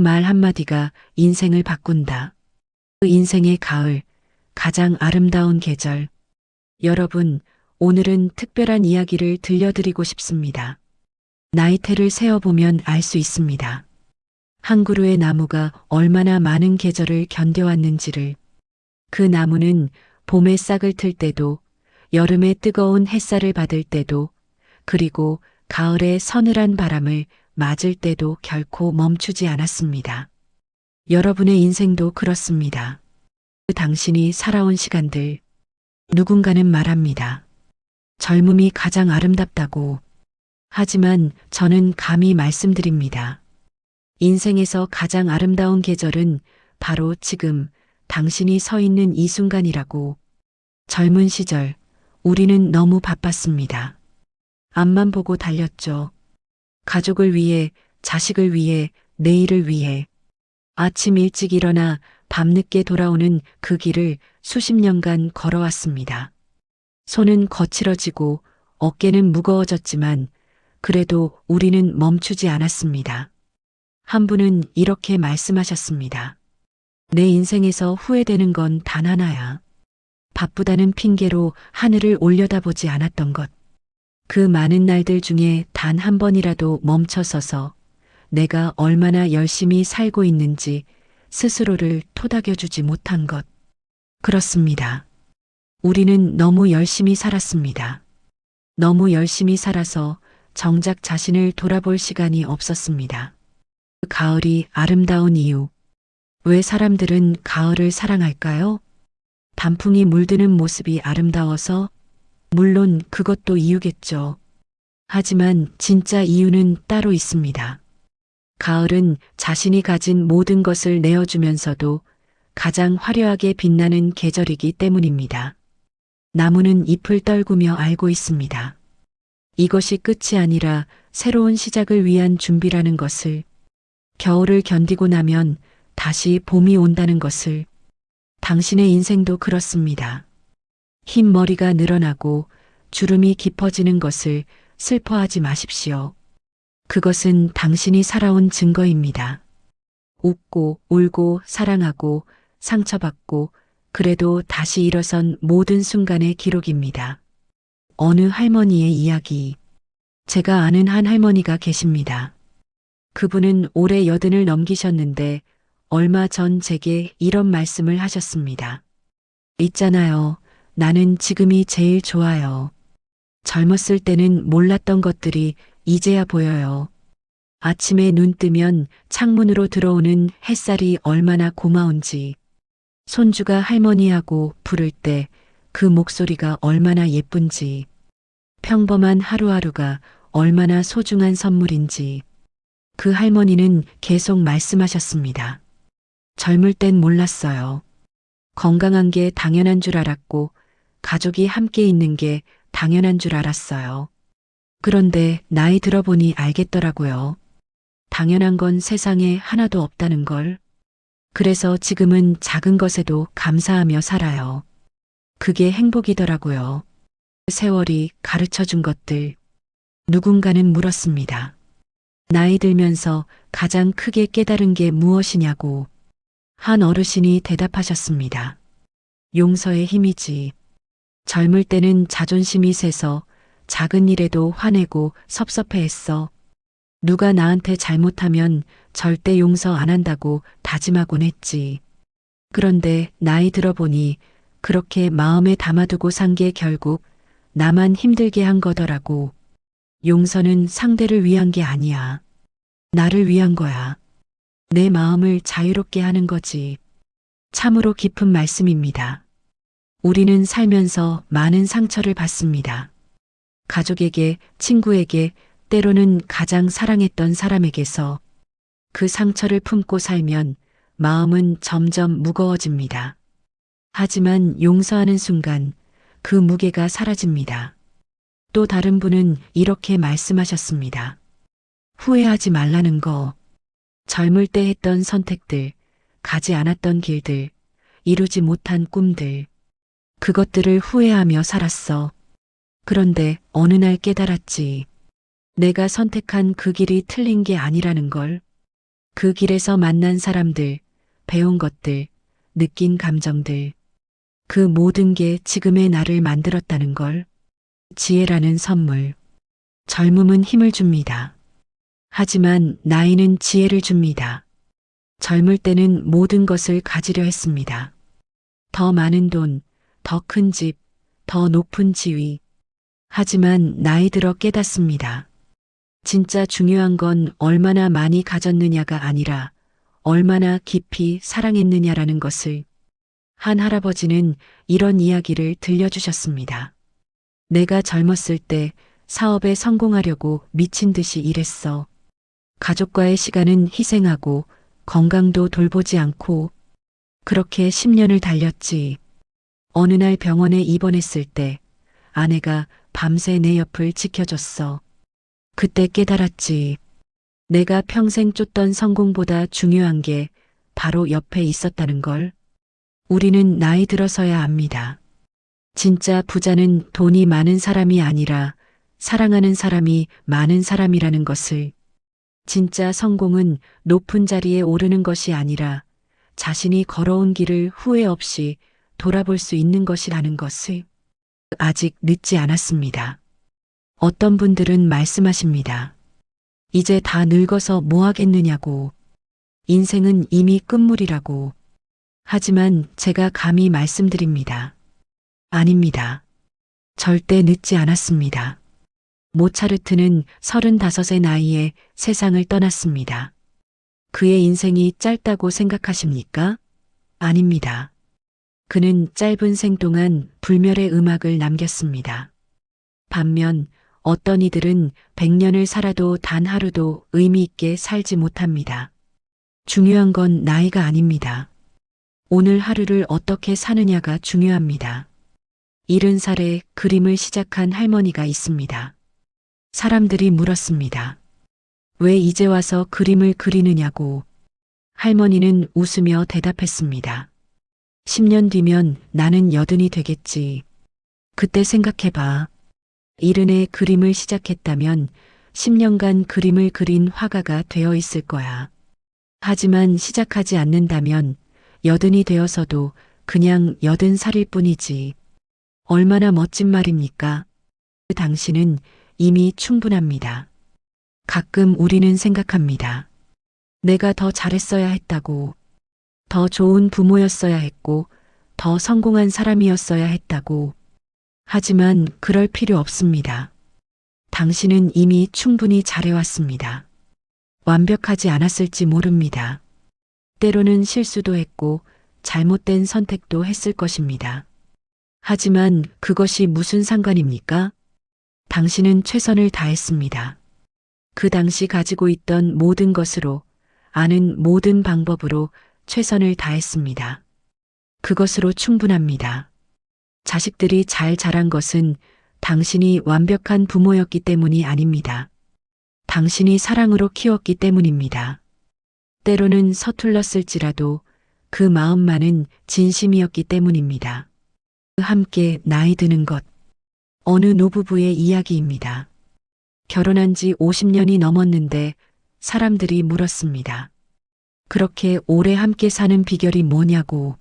말 한마디가 인생을 바꾼다. 그 인생의 가을, 가장 아름다운 계절. 여러분, 오늘은 특별한 이야기를 들려드리고 싶습니다. 나이테를 세어보면 알 수 있습니다. 한 그루의 나무가 얼마나 많은 계절을 견뎌왔는지를. 그 나무는 봄에 싹을 틀 때도, 여름에 뜨거운 햇살을 받을 때도, 그리고 가을에 서늘한 바람을 맞을 때도 결코 멈추지 않았습니다. 여러분의 인생도 그렇습니다. 당신이 살아온 시간들, 누군가는 말합니다. 젊음이 가장 아름답다고. 하지만 저는 감히 말씀드립니다. 인생에서 가장 아름다운 계절은 바로 지금 당신이 서 있는 이 순간이라고. 젊은 시절, 우리는 너무 바빴습니다. 앞만 보고 달렸죠. 가족을 위해, 자식을 위해, 내일을 위해. 아침 일찍 일어나 밤늦게 돌아오는 그 길을 수십 년간 걸어왔습니다. 손은 거칠어지고 어깨는 무거워졌지만 그래도 우리는 멈추지 않았습니다. 한 분은 이렇게 말씀하셨습니다. 내 인생에서 후회되는 건 단 하나야. 바쁘다는 핑계로 하늘을 올려다보지 않았던 것. 그 많은 날들 중에 단 한 번이라도 멈춰서서 내가 얼마나 열심히 살고 있는지 스스로를 토닥여주지 못한 것. 그렇습니다. 우리는 너무 열심히 살았습니다. 너무 열심히 살아서 정작 자신을 돌아볼 시간이 없었습니다. 그 가을이 아름다운 이유. 왜 사람들은 가을을 사랑할까요? 단풍이 물드는 모습이 아름다워서? 물론 그것도 이유겠죠. 하지만 진짜 이유는 따로 있습니다. 가을은 자신이 가진 모든 것을 내어주면서도 가장 화려하게 빛나는 계절이기 때문입니다. 나무는 잎을 떨구며 알고 있습니다. 이것이 끝이 아니라 새로운 시작을 위한 준비라는 것을, 겨울을 견디고 나면 다시 봄이 온다는 것을. 당신의 인생도 그렇습니다. 흰 머리가 늘어나고 주름이 깊어지는 것을 슬퍼하지 마십시오. 그것은 당신이 살아온 증거입니다. 웃고 울고 사랑하고 상처받고 그래도 다시 일어선 모든 순간의 기록입니다. 어느 할머니의 이야기. 제가 아는 한 할머니가 계십니다. 그분은 올해 80을 넘기셨는데 얼마 전 제게 이런 말씀을 하셨습니다. 있잖아요. 나는 지금이 제일 좋아요. 젊었을 때는 몰랐던 것들이 이제야 보여요. 아침에 눈 뜨면 창문으로 들어오는 햇살이 얼마나 고마운지, 손주가 할머니하고 부를 때 그 목소리가 얼마나 예쁜지, 평범한 하루하루가 얼마나 소중한 선물인지. 그 할머니는 계속 말씀하셨습니다. 젊을 땐 몰랐어요. 건강한 게 당연한 줄 알았고, 가족이 함께 있는 게 당연한 줄 알았어요. 그런데 나이 들어보니 알겠더라고요. 당연한 건 세상에 하나도 없다는 걸. 그래서 지금은 작은 것에도 감사하며 살아요. 그게 행복이더라고요. 세월이 가르쳐 준 것들. 누군가는 물었습니다. 나이 들면서 가장 크게 깨달은 게 무엇이냐고. 한 어르신이 대답하셨습니다. 용서의 힘이지. 젊을 때는 자존심이 세서 작은 일에도 화내고 섭섭해했어. 누가 나한테 잘못하면 절대 용서 안 한다고 다짐하곤 했지. 그런데 나이 들어보니 그렇게 마음에 담아두고 산 게 결국 나만 힘들게 한 거더라고. 용서는 상대를 위한 게 아니야. 나를 위한 거야. 내 마음을 자유롭게 하는 거지. 참으로 깊은 말씀입니다. 우리는 살면서 많은 상처를 받습니다. 가족에게, 친구에게, 때로는 가장 사랑했던 사람에게서. 그 상처를 품고 살면 마음은 점점 무거워집니다. 하지만 용서하는 순간 그 무게가 사라집니다. 또 다른 분은 이렇게 말씀하셨습니다. 후회하지 말라는 거. 젊을 때 했던 선택들, 가지 않았던 길들, 이루지 못한 꿈들. 그것들을 후회하며 살았어. 그런데 어느 날 깨달았지. 내가 선택한 그 길이 틀린 게 아니라는 걸. 그 길에서 만난 사람들, 배운 것들, 느낀 감정들, 그 모든 게 지금의 나를 만들었다는 걸. 지혜라는 선물. 젊음은 힘을 줍니다. 하지만 나이는 지혜를 줍니다. 젊을 때는 모든 것을 가지려 했습니다. 더 많은 돈, 더 큰 집, 더 높은 지위. 하지만 나이 들어 깨닫습니다. 진짜 중요한 건 얼마나 많이 가졌느냐가 아니라 얼마나 깊이 사랑했느냐라는 것을. 한 할아버지는 이런 이야기를 들려주셨습니다. 내가 젊었을 때 사업에 성공하려고 미친 듯이 일했어. 가족과의 시간은 희생하고 건강도 돌보지 않고 그렇게 10년을 달렸지. 어느 날 병원에 입원했을 때 아내가 밤새 내 옆을 지켜줬어. 그때 깨달았지. 내가 평생 쫓던 성공보다 중요한 게 바로 옆에 있었다는 걸. 우리는 나이 들어서야 압니다. 진짜 부자는 돈이 많은 사람이 아니라 사랑하는 사람이 많은 사람이라는 것을. 진짜 성공은 높은 자리에 오르는 것이 아니라 자신이 걸어온 길을 후회 없이 돌아볼 수 있는 것이라는 것을. 아직 늦지 않았습니다. 어떤 분들은 말씀하십니다. 이제 다 늙어서 뭐 하겠느냐고. 인생은 이미 끝물이라고. 하지만 제가 감히 말씀드립니다. 아닙니다. 절대 늦지 않았습니다. 모차르트는 35의 나이에 세상을 떠났습니다. 그의 인생이 짧다고 생각하십니까? 아닙니다. 그는 짧은 생 동안 불멸의 음악을 남겼습니다. 반면 어떤 이들은 100년을 살아도 단 하루도 의미 있게 살지 못합니다. 중요한 건 나이가 아닙니다. 오늘 하루를 어떻게 사느냐가 중요합니다. 70살에 그림을 시작한 할머니가 있습니다. 사람들이 물었습니다. 왜 이제 와서 그림을 그리느냐고. 할머니는 웃으며 대답했습니다. 10년 뒤면 나는 80이 되겠지. 그때 생각해봐. 70에 그림을 시작했다면 10년간 그림을 그린 화가가 되어 있을 거야. 하지만 시작하지 않는다면 80이 되어서도 그냥 80살일 뿐이지. 얼마나 멋진 말입니까? 그 당신은 이미 충분합니다. 가끔 우리는 생각합니다. 내가 더 잘했어야 했다고, 더 좋은 부모였어야 했고, 더 성공한 사람이었어야 했다고. 하지만 그럴 필요 없습니다. 당신은 이미 충분히 잘해왔습니다. 완벽하지 않았을지 모릅니다. 때로는 실수도 했고 잘못된 선택도 했을 것입니다. 하지만 그것이 무슨 상관입니까? 당신은 최선을 다했습니다. 그 당시 가지고 있던 모든 것으로, 아는 모든 방법으로 최선을 다했습니다. 그것으로 충분합니다. 자식들이 잘 자란 것은 당신이 완벽한 부모였기 때문이 아닙니다. 당신이 사랑으로 키웠기 때문입니다. 때로는 서툴렀을지라도 그 마음만은 진심이었기 때문입니다. 함께 나이 드는 것. 어느 노부부의 이야기입니다. 결혼한 지 50년이 넘었는데 사람들이 물었습니다. 그렇게 오래 함께 사는 비결이 뭐냐고.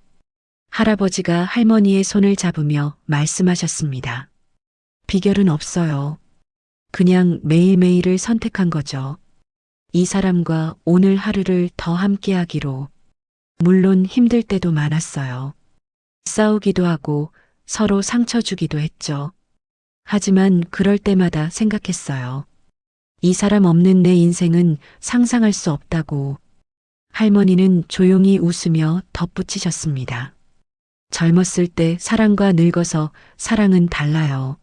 할아버지가 할머니의 손을 잡으며 말씀하셨습니다. 비결은 없어요. 그냥 매일매일을 선택한 거죠. 이 사람과 오늘 하루를 더 함께 하기로. 물론 힘들 때도 많았어요. 싸우기도 하고 서로 상처 주기도 했죠. 하지만 그럴 때마다 생각했어요. 이 사람 없는 내 인생은 상상할 수 없다고. 할머니는 조용히 웃으며 덧붙이셨습니다. 젊었을 때 사랑과 늙어서 사랑은 달라요.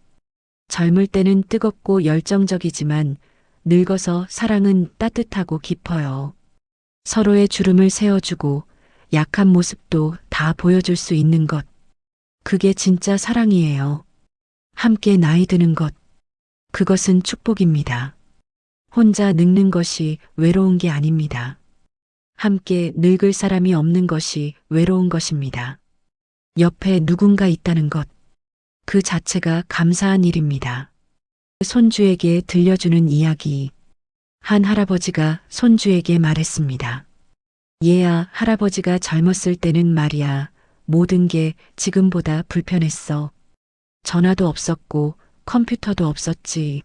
젊을 때는 뜨겁고 열정적이지만 늙어서 사랑은 따뜻하고 깊어요. 서로의 주름을 세워주고 약한 모습도 다 보여줄 수 있는 것. 그게 진짜 사랑이에요. 함께 나이 드는 것. 그것은 축복입니다. 혼자 늙는 것이 외로운 게 아닙니다. 함께 늙을 사람이 없는 것이 외로운 것입니다. 옆에 누군가 있다는 것. 그 자체가 감사한 일입니다. 손주에게 들려주는 이야기. 한 할아버지가 손주에게 말했습니다. 얘야, 할아버지가 젊었을 때는 말이야, 모든 게 지금보다 불편했어. 전화도 없었고 컴퓨터도 없었지.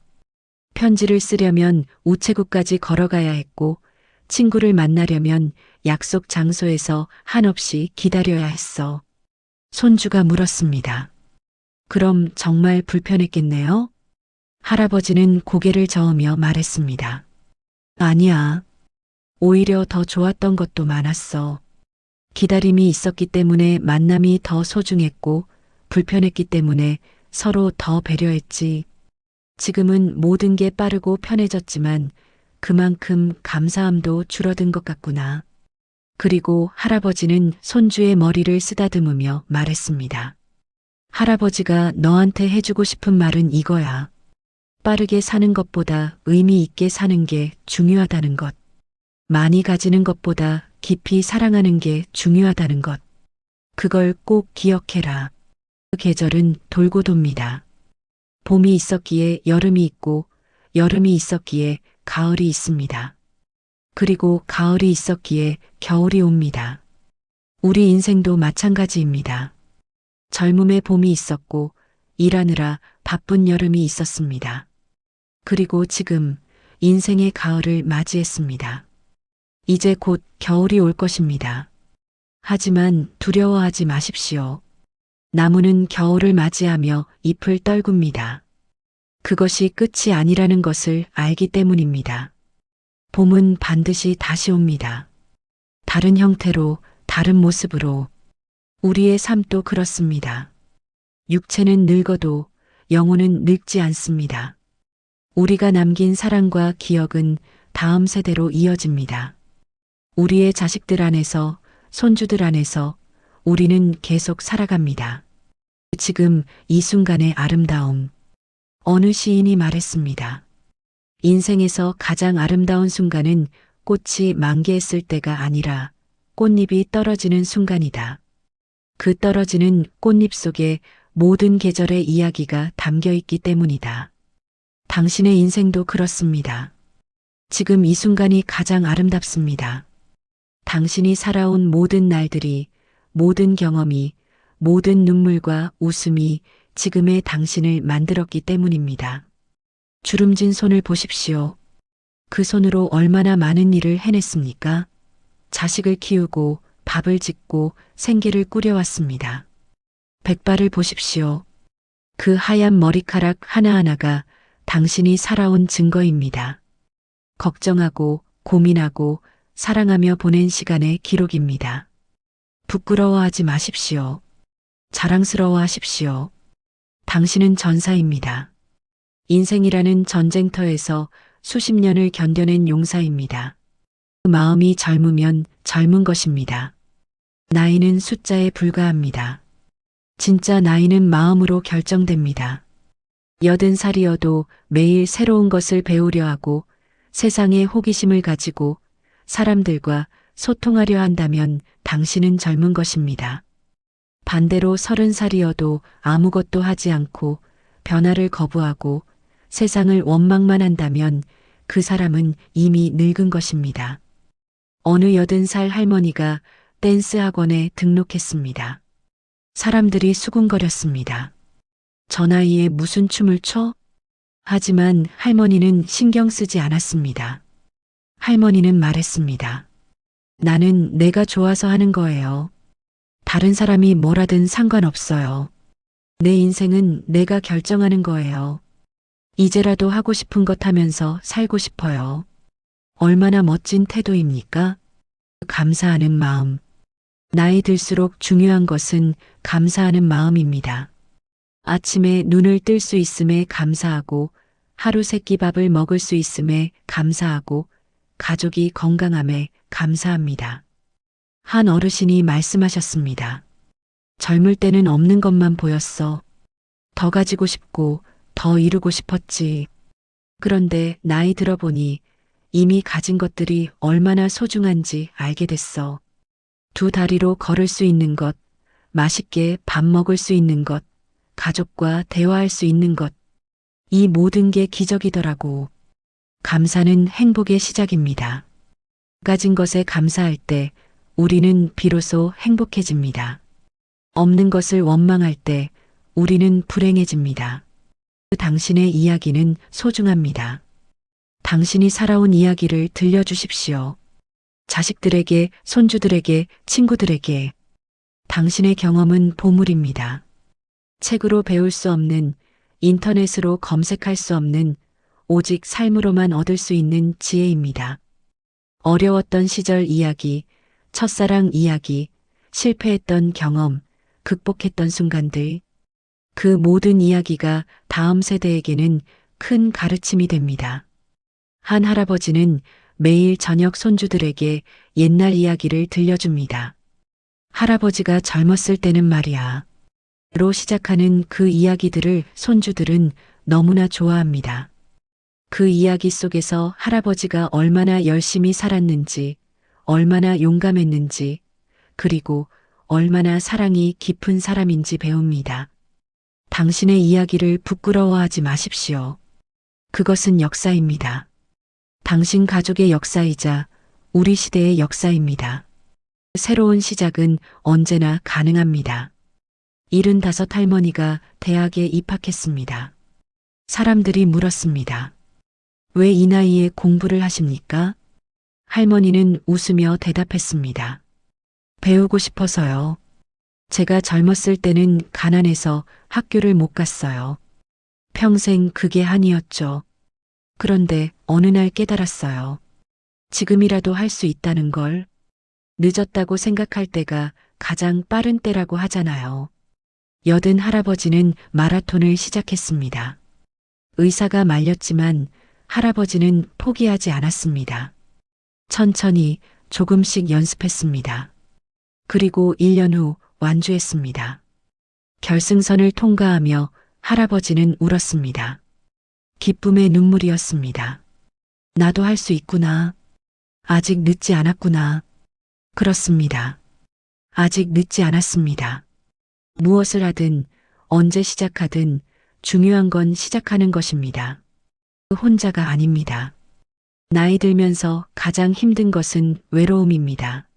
편지를 쓰려면 우체국까지 걸어가야 했고, 친구를 만나려면 약속 장소에서 한없이 기다려야 했어. 손주가 물었습니다. 그럼 정말 불편했겠네요? 할아버지는 고개를 저으며 말했습니다. 아니야. 오히려 더 좋았던 것도 많았어. 기다림이 있었기 때문에 만남이 더 소중했고, 불편했기 때문에 서로 더 배려했지. 지금은 모든 게 빠르고 편해졌지만 그만큼 감사함도 줄어든 것 같구나. 그리고 할아버지는 손주의 머리를 쓰다듬으며 말했습니다. 할아버지가 너한테 해주고 싶은 말은 이거야. 빠르게 사는 것보다 의미 있게 사는 게 중요하다는 것. 많이 가지는 것보다 깊이 사랑하는 게 중요하다는 것. 그걸 꼭 기억해라. 그 계절은 돌고 돕니다. 봄이 있었기에 여름이 있고, 여름이 있었기에 가을이 있습니다. 그리고 가을이 있었기에 겨울이 옵니다. 우리 인생도 마찬가지입니다. 젊음의 봄이 있었고, 일하느라 바쁜 여름이 있었습니다. 그리고 지금 인생의 가을을 맞이했습니다. 이제 곧 겨울이 올 것입니다. 하지만 두려워하지 마십시오. 나무는 겨울을 맞이하며 잎을 떨굽니다. 그것이 끝이 아니라는 것을 알기 때문입니다. 봄은 반드시 다시 옵니다. 다른 형태로, 다른 모습으로. 우리의 삶도 그렇습니다. 육체는 늙어도 영혼은 늙지 않습니다. 우리가 남긴 사랑과 기억은 다음 세대로 이어집니다. 우리의 자식들 안에서, 손주들 안에서 우리는 계속 살아갑니다. 지금 이 순간의 아름다움. 어느 시인이 말했습니다. 인생에서 가장 아름다운 순간은 꽃이 만개했을 때가 아니라 꽃잎이 떨어지는 순간이다. 그 떨어지는 꽃잎 속에 모든 계절의 이야기가 담겨 있기 때문이다. 당신의 인생도 그렇습니다. 지금 이 순간이 가장 아름답습니다. 당신이 살아온 모든 날들이, 모든 경험이, 모든 눈물과 웃음이 지금의 당신을 만들었기 때문입니다. 주름진 손을 보십시오. 그 손으로 얼마나 많은 일을 해냈습니까? 자식을 키우고 밥을 짓고 생계를 꾸려왔습니다. 백발을 보십시오. 그 하얀 머리카락 하나하나가 당신이 살아온 증거입니다. 걱정하고 고민하고 사랑하며 보낸 시간의 기록입니다. 부끄러워하지 마십시오. 자랑스러워하십시오. 당신은 전사입니다. 인생이라는 전쟁터에서 수십 년을 견뎌낸 용사입니다. 그 마음이 젊으면 젊은 것입니다. 나이는 숫자에 불과합니다. 진짜 나이는 마음으로 결정됩니다. 80살이어도 매일 새로운 것을 배우려 하고 세상에 호기심을 가지고 사람들과 소통하려 한다면 당신은 젊은 것입니다. 반대로 30살이어도 아무것도 하지 않고 변화를 거부하고 세상을 원망만 한다면 그 사람은 이미 늙은 것입니다. 어느 80살 할머니가 댄스 학원에 등록했습니다. 사람들이 수군거렸습니다. 저 나이에 무슨 춤을 춰? 하지만 할머니는 신경 쓰지 않았습니다. 할머니는 말했습니다. 나는 내가 좋아서 하는 거예요. 다른 사람이 뭐라든 상관없어요. 내 인생은 내가 결정하는 거예요. 이제라도 하고 싶은 것 하면서 살고 싶어요. 얼마나 멋진 태도입니까? 감사하는 마음. 나이 들수록 중요한 것은 감사하는 마음입니다. 아침에 눈을 뜰 수 있음에 감사하고 하루 세끼 밥을 먹을 수 있음에 감사하고 가족이 건강함에 감사합니다. 한 어르신이 말씀하셨습니다. 젊을 때는 없는 것만 보였어. 더 가지고 싶고 더 이루고 싶었지. 그런데 나이 들어보니 이미 가진 것들이 얼마나 소중한지 알게 됐어. 두 다리로 걸을 수 있는 것, 맛있게 밥 먹을 수 있는 것, 가족과 대화할 수 있는 것. 이 모든 게 기적이더라고. 감사는 행복의 시작입니다. 가진 것에 감사할 때 우리는 비로소 행복해집니다. 없는 것을 원망할 때 우리는 불행해집니다. 당신의 이야기는 소중합니다. 당신이 살아온 이야기를 들려주십시오. 자식들에게, 손주들에게, 친구들에게. 당신의 경험은 보물입니다. 책으로 배울 수 없는, 인터넷으로 검색할 수 없는, 오직 삶으로만 얻을 수 있는 지혜입니다. 어려웠던 시절 이야기, 첫사랑 이야기, 실패했던 경험, 극복했던 순간들, 그 모든 이야기가 다음 세대에게는 큰 가르침이 됩니다. 한 할아버지는 매일 저녁 손주들에게 옛날 이야기를 들려줍니다. 할아버지가 젊었을 때는 말이야. 로 시작하는 그 이야기들을 손주들은 너무나 좋아합니다. 그 이야기 속에서 할아버지가 얼마나 열심히 살았는지, 얼마나 용감했는지, 그리고 얼마나 사랑이 깊은 사람인지 배웁니다. 당신의 이야기를 부끄러워하지 마십시오. 그것은 역사입니다. 당신 가족의 역사이자 우리 시대의 역사입니다. 새로운 시작은 언제나 가능합니다. 75 할머니가 대학에 입학했습니다. 사람들이 물었습니다. 왜 이 나이에 공부를 하십니까? 할머니는 웃으며 대답했습니다. 배우고 싶어서요. 제가 젊었을 때는 가난해서 학교를 못 갔어요. 평생 그게 한이었죠. 그런데 어느 날 깨달았어요. 지금이라도 할 수 있다는 걸. 늦었다고 생각할 때가 가장 빠른 때라고 하잖아요. 80 할아버지는 마라톤을 시작했습니다. 의사가 말렸지만 할아버지는 포기하지 않았습니다. 천천히 조금씩 연습했습니다. 그리고 1년 후 완주했습니다. 결승선을 통과하며 할아버지는 울었습니다. 기쁨의 눈물이었습니다. 나도 할 수 있구나. 아직 늦지 않았구나. 그렇습니다. 아직 늦지 않았습니다. 무엇을 하든 언제 시작하든 중요한 건 시작하는 것입니다. 혼자가 아닙니다. 나이 들면서 가장 힘든 것은 외로움입니다.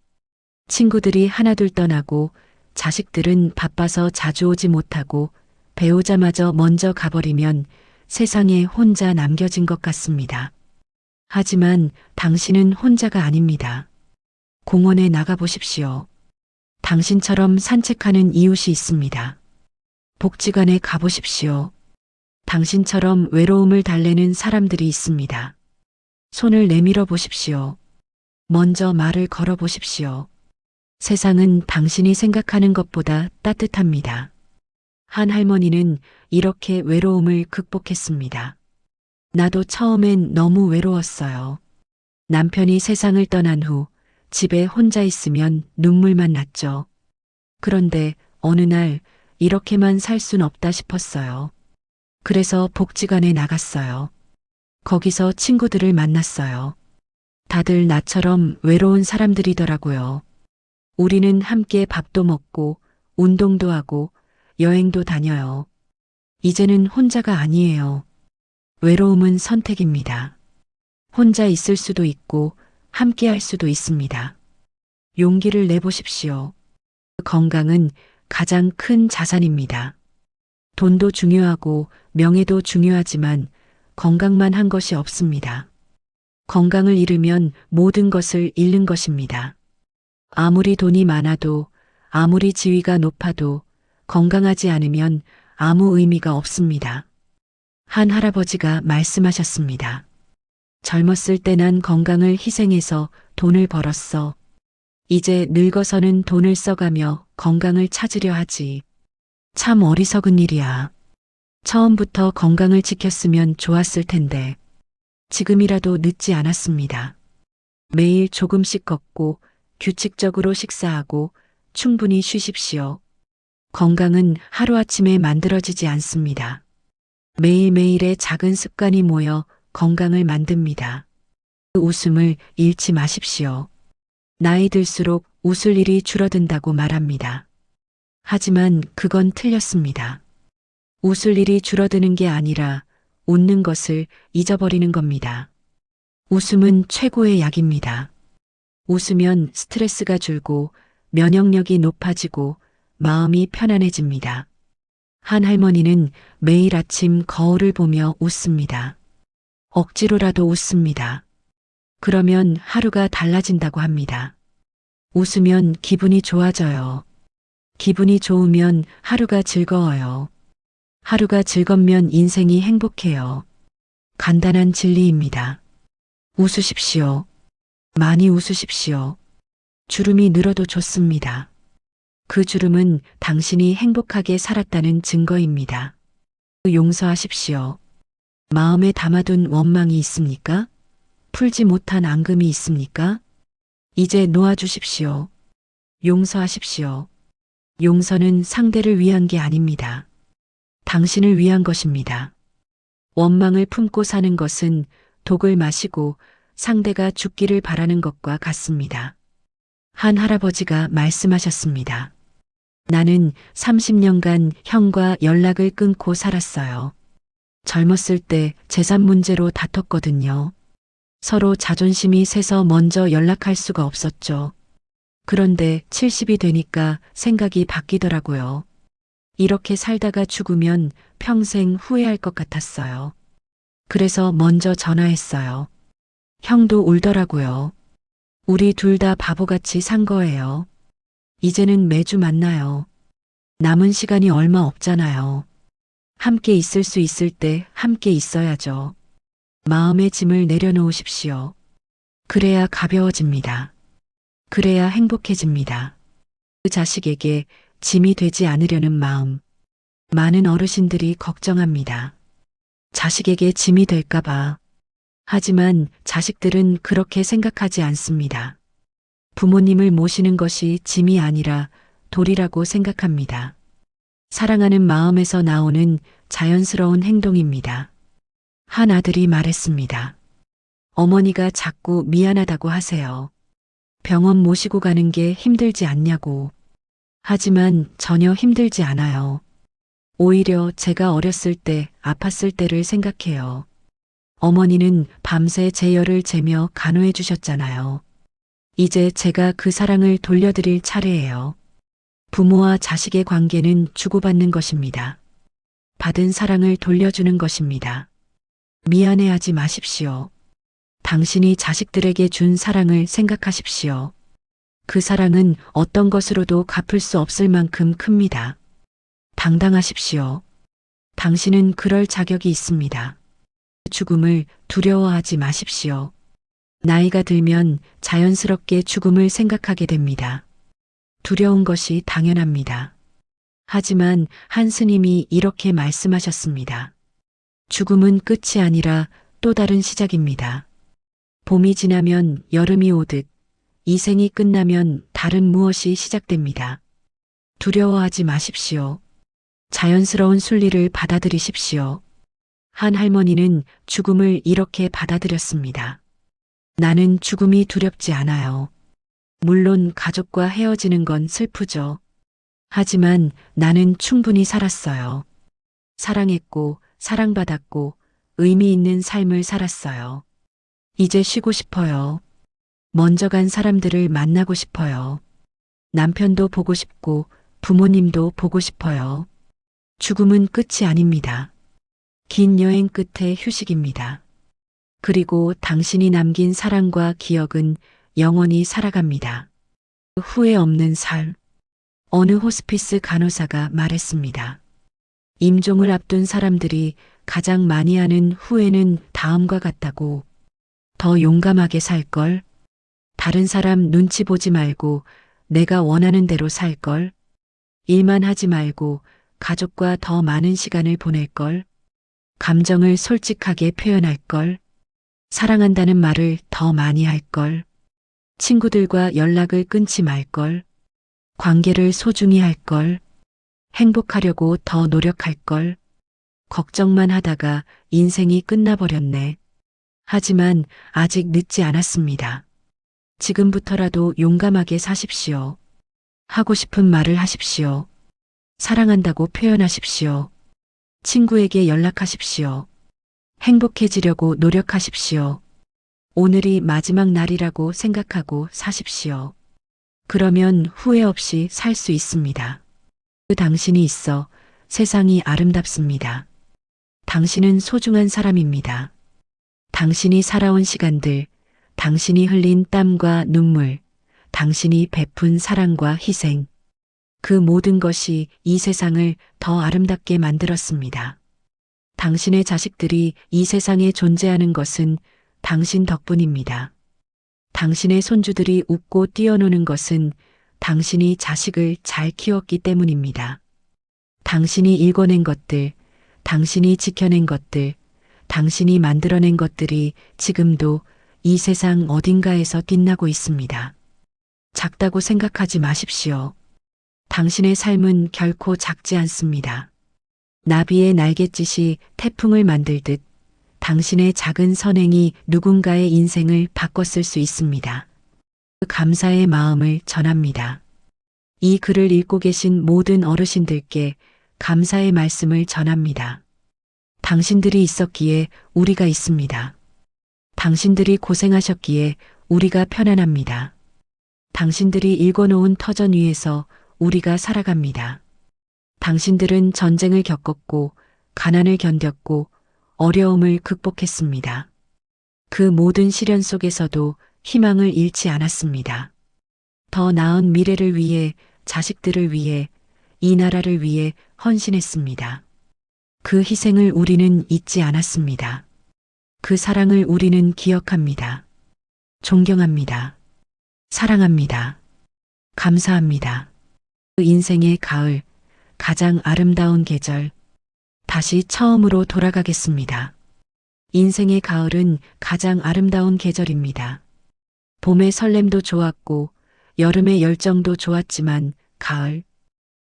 친구들이 하나둘 떠나고 자식들은 바빠서 자주 오지 못하고 배우자마저 먼저 가버리면 세상에 혼자 남겨진 것 같습니다. 하지만 당신은 혼자가 아닙니다. 공원에 나가보십시오. 당신처럼 산책하는 이웃이 있습니다. 복지관에 가보십시오. 당신처럼 외로움을 달래는 사람들이 있습니다. 손을 내밀어 보십시오. 먼저 말을 걸어 보십시오. 세상은 당신이 생각하는 것보다 따뜻합니다. 한 할머니는 이렇게 외로움을 극복했습니다. 나도 처음엔 너무 외로웠어요. 남편이 세상을 떠난 후 집에 혼자 있으면 눈물만 났죠. 그런데 어느 날 이렇게만 살 순 없다 싶었어요. 그래서 복지관에 나갔어요. 거기서 친구들을 만났어요. 다들 나처럼 외로운 사람들이더라고요. 우리는 함께 밥도 먹고 운동도 하고 여행도 다녀요. 이제는 혼자가 아니에요. 외로움은 선택입니다. 혼자 있을 수도 있고 함께 할 수도 있습니다. 용기를 내보십시오. 건강은 가장 큰 자산입니다. 돈도 중요하고 명예도 중요하지만 건강만 한 것이 없습니다. 건강을 잃으면 모든 것을 잃는 것입니다. 아무리 돈이 많아도 아무리 지위가 높아도 건강하지 않으면 아무 의미가 없습니다. 한 할아버지가 말씀하셨습니다. 젊었을 때 난 건강을 희생해서 돈을 벌었어. 이제 늙어서는 돈을 써가며 건강을 찾으려 하지. 참 어리석은 일이야. 처음부터 건강을 지켰으면 좋았을 텐데. 지금이라도 늦지 않았습니다. 매일 조금씩 걷고 규칙적으로 식사하고 충분히 쉬십시오. 건강은 하루아침에 만들어지지 않습니다. 매일매일의 작은 습관이 모여 건강을 만듭니다. 그 웃음을 잃지 마십시오. 나이 들수록 웃을 일이 줄어든다고 말합니다. 하지만 그건 틀렸습니다. 웃을 일이 줄어드는 게 아니라 웃는 것을 잊어버리는 겁니다. 웃음은 최고의 약입니다. 웃으면 스트레스가 줄고 면역력이 높아지고 마음이 편안해집니다. 한 할머니는 매일 아침 거울을 보며 웃습니다. 억지로라도 웃습니다. 그러면 하루가 달라진다고 합니다. 웃으면 기분이 좋아져요. 기분이 좋으면 하루가 즐거워요. 하루가 즐겁면 인생이 행복해요. 간단한 진리입니다. 웃으십시오. 많이 웃으십시오. 주름이 늘어도 좋습니다. 그 주름은 당신이 행복하게 살았다는 증거입니다. 용서하십시오. 마음에 담아둔 원망이 있습니까? 풀지 못한 앙금이 있습니까? 이제 놓아주십시오. 용서하십시오. 용서는 상대를 위한 게 아닙니다. 당신을 위한 것입니다. 원망을 품고 사는 것은 독을 마시고 상대가 죽기를 바라는 것과 같습니다. 한 할아버지가 말씀하셨습니다. 나는 30년간 형과 연락을 끊고 살았어요. 젊었을 때 재산 문제로 다퉜거든요. 서로 자존심이 세서 먼저 연락할 수가 없었죠. 그런데 70이 되니까 생각이 바뀌더라고요. 이렇게 살다가 죽으면 평생 후회할 것 같았어요. 그래서 먼저 전화했어요. 형도 울더라고요. 우리 둘 다 바보같이 산 거예요. 이제는 매주 만나요. 남은 시간이 얼마 없잖아요. 함께 있을 수 있을 때 함께 있어야죠. 마음의 짐을 내려놓으십시오. 그래야 가벼워집니다. 그래야 행복해집니다. 그 자식에게 짐이 되지 않으려는 마음. 많은 어르신들이 걱정합니다. 자식에게 짐이 될까봐. 하지만 자식들은 그렇게 생각하지 않습니다. 부모님을 모시는 것이 짐이 아니라 돌이라고 생각합니다. 사랑하는 마음에서 나오는 자연스러운 행동입니다. 한 아들이 말했습니다. 어머니가 자꾸 미안하다고 하세요. 병원 모시고 가는 게 힘들지 않냐고. 하지만 전혀 힘들지 않아요. 오히려 제가 어렸을 때 아팠을 때를 생각해요. 어머니는 밤새 제 열을 재며 간호해 주셨잖아요. 이제 제가 그 사랑을 돌려드릴 차례예요. 부모와 자식의 관계는 주고받는 것입니다. 받은 사랑을 돌려주는 것입니다. 미안해하지 마십시오. 당신이 자식들에게 준 사랑을 생각하십시오. 그 사랑은 어떤 것으로도 갚을 수 없을 만큼 큽니다. 당당하십시오. 당신은 그럴 자격이 있습니다. 죽음을 두려워하지 마십시오. 나이가 들면 자연스럽게 죽음을 생각하게 됩니다. 두려운 것이 당연합니다. 하지만 한 스님이 이렇게 말씀하셨습니다. 죽음은 끝이 아니라 또 다른 시작입니다. 봄이 지나면 여름이 오듯 이 생이 끝나면 다른 무엇이 시작됩니다. 두려워하지 마십시오. 자연스러운 순리를 받아들이십시오. 한 할머니는 죽음을 이렇게 받아들였습니다. 나는 죽음이 두렵지 않아요. 물론 가족과 헤어지는 건 슬프죠. 하지만 나는 충분히 살았어요. 사랑했고, 사랑받았고, 의미 있는 삶을 살았어요. 이제 쉬고 싶어요. 먼저 간 사람들을 만나고 싶어요. 남편도 보고 싶고, 부모님도 보고 싶어요. 죽음은 끝이 아닙니다. 긴 여행 끝의 휴식입니다. 그리고 당신이 남긴 사랑과 기억은 영원히 살아갑니다. 후회 없는 삶. 어느 호스피스 간호사가 말했습니다. 임종을 앞둔 사람들이 가장 많이 하는 후회는 다음과 같다고. 더 용감하게 살 걸. 다른 사람 눈치 보지 말고 내가 원하는 대로 살 걸. 일만 하지 말고 가족과 더 많은 시간을 보낼 걸. 감정을 솔직하게 표현할 걸. 사랑한다는 말을 더 많이 할 걸. 친구들과 연락을 끊지 말 걸. 관계를 소중히 할 걸. 행복하려고 더 노력할 걸. 걱정만 하다가 인생이 끝나버렸네. 하지만 아직 늦지 않았습니다. 지금부터라도 용감하게 사십시오. 하고 싶은 말을 하십시오. 사랑한다고 표현하십시오. 친구에게 연락하십시오. 행복해지려고 노력하십시오. 오늘이 마지막 날이라고 생각하고 사십시오. 그러면 후회 없이 살 수 있습니다. 그 당신이 있어 세상이 아름답습니다. 당신은 소중한 사람입니다. 당신이 살아온 시간들, 당신이 흘린 땀과 눈물, 당신이 베푼 사랑과 희생, 그 모든 것이 이 세상을 더 아름답게 만들었습니다. 당신의 자식들이 이 세상에 존재하는 것은 당신 덕분입니다. 당신의 손주들이 웃고 뛰어노는 것은 당신이 자식을 잘 키웠기 때문입니다. 당신이 일궈낸 것들, 당신이 지켜낸 것들, 당신이 만들어낸 것들이 지금도 이 세상 어딘가에서 빛나고 있습니다. 작다고 생각하지 마십시오. 당신의 삶은 결코 작지 않습니다. 나비의 날갯짓이 태풍을 만들듯 당신의 작은 선행이 누군가의 인생을 바꿨을 수 있습니다. 그 감사의 마음을 전합니다. 이 글을 읽고 계신 모든 어르신들께 감사의 말씀을 전합니다. 당신들이 있었기에 우리가 있습니다. 당신들이 고생하셨기에 우리가 편안합니다. 당신들이 읽어놓은 터전 위에서 우리가 살아갑니다. 당신들은 전쟁을 겪었고 가난을 견뎠고 어려움을 극복했습니다. 그 모든 시련 속에서도 희망을 잃지 않았습니다. 더 나은 미래를 위해, 자식들을 위해, 이 나라를 위해 헌신했습니다. 그 희생을 우리는 잊지 않았습니다. 그 사랑을 우리는 기억합니다. 존경합니다. 사랑합니다. 감사합니다. 그 인생의 가을, 가장 아름다운 계절, 다시 처음으로 돌아가겠습니다. 인생의 가을은 가장 아름다운 계절입니다. 봄의 설렘도 좋았고, 여름의 열정도 좋았지만, 가을,